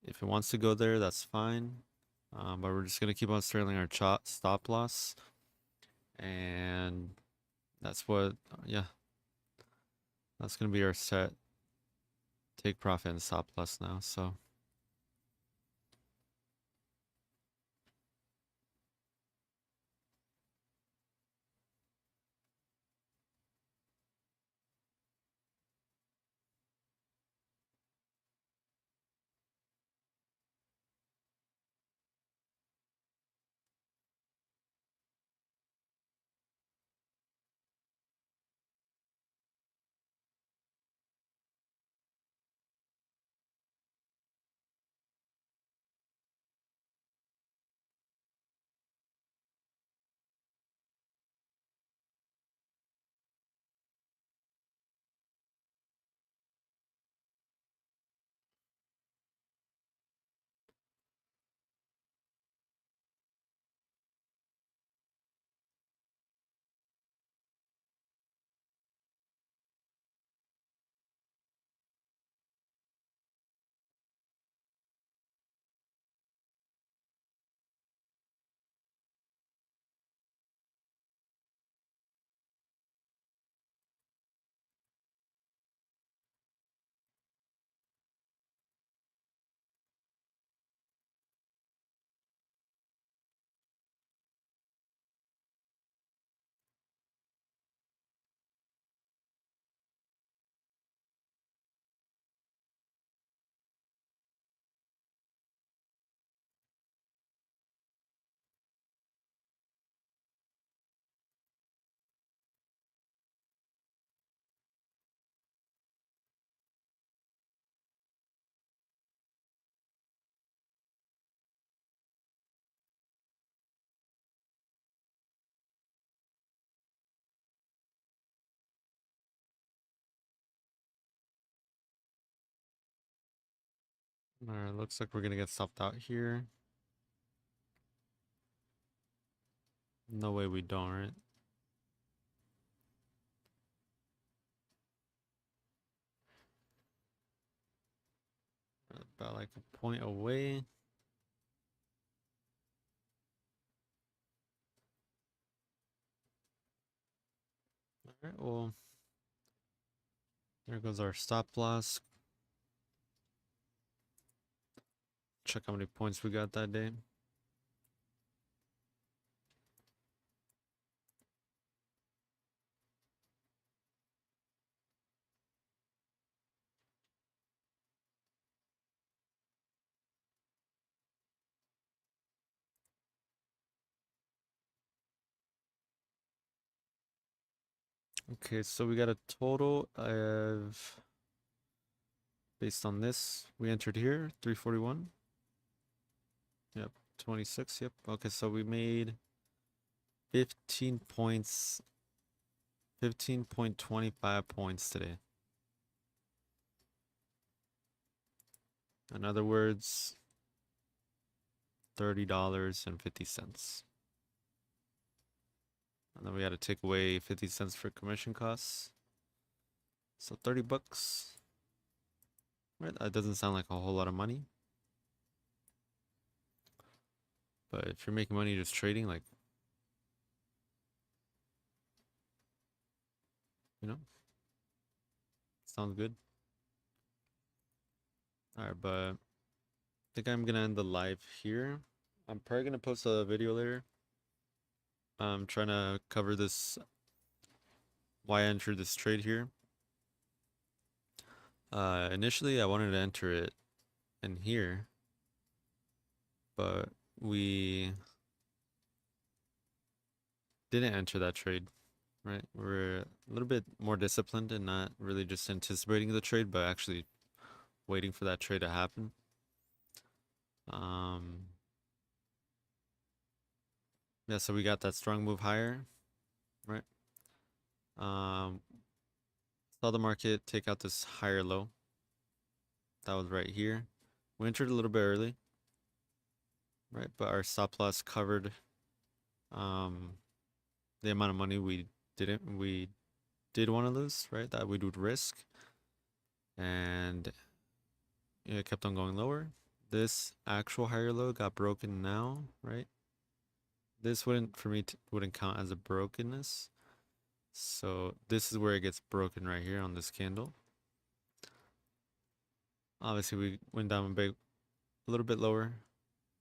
If it wants to go there, that's fine. But we're just gonna keep on sterling our stop loss, and that's what, yeah, that's gonna be our set take profit and stop loss now. So all right, looks like we're gonna get stopped out here. No way we don't, right? About like a point away. All right, well, there goes our stop loss. Check how many points we got that day. Okay, so we got a total of, based on this, we entered here 341. Yep, 26. Yep. Okay, so we made 15 points, 15.25 points today. In other words, $30.50. And then we had to take away 50 cents for commission costs. So 30 bucks. Right? That doesn't sound like a whole lot of money. But if you're making money just trading, like, you know, sounds good. All right, but I think I'm gonna end the live here. I'm probably gonna post a video later. I'm trying to cover this, why I entered this trade here. Initially I wanted to enter it in here, but we didn't enter that trade, right? We're a little bit more disciplined and not really just anticipating the trade, but actually waiting for that trade to happen. Um, yeah, so we got that strong move higher, right? Saw the market take out this higher low, That was right here. We entered a little bit early, right? But our stop loss covered um the amount of money we did want to lose, right? That we would risk. And it kept on going lower. This actual higher low got broken now, right? This wouldn't, for me, wouldn't count as a brokenness. So this is where it gets broken right here on this candle. Obviously, we went down a little bit lower.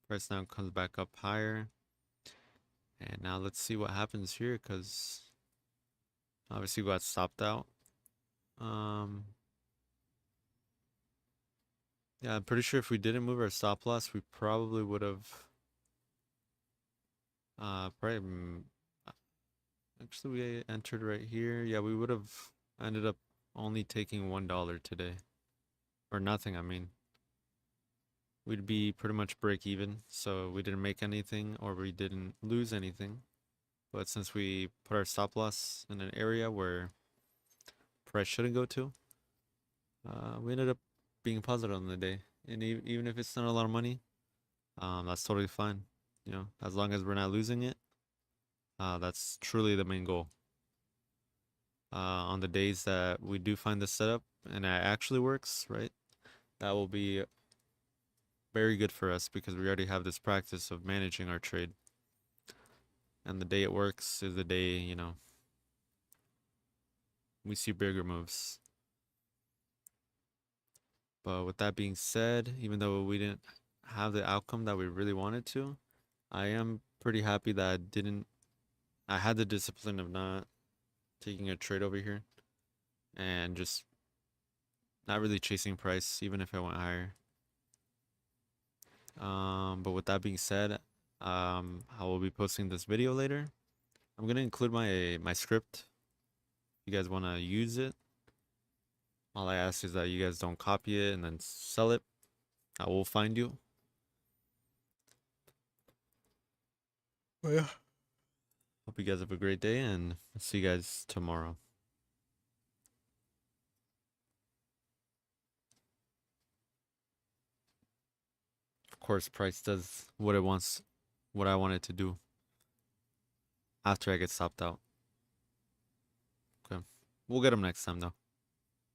Price now comes back up higher. And now let's see what happens here, because obviously we got stopped out. Yeah, I'm pretty sure if we didn't move our stop loss, we probably would have probably actually we entered right here. Yeah, we would have ended up only taking $1 today. Or nothing, I mean. We'd be pretty much break even, so we didn't make anything or we didn't lose anything. But since we put our stop loss in an area where price shouldn't go to, we ended up being positive on the day. And even if it's not a lot of money, that's totally fine. You know, as long as we're not losing it, that's truly the main goal. On the days that we do find the setup and it actually works, right? That will be very good for us because we already have this practice of managing our trade. And the day it works is the day, you know, we see bigger moves. But with that being said, even though we didn't have the outcome that we really wanted to, I am pretty happy that I had the discipline of not taking a trade over here and just not really chasing price, even if I went higher. But with that being said, I will be posting this video later. I'm gonna include my script. If you guys want to use it, all I ask is that you guys don't copy it and then sell it. I will find you. Oh yeah. Hope you guys have a great day and see you guys tomorrow. Of course, price does what it wants, what I want it to do after I get stopped out. Okay. We'll get them next time though.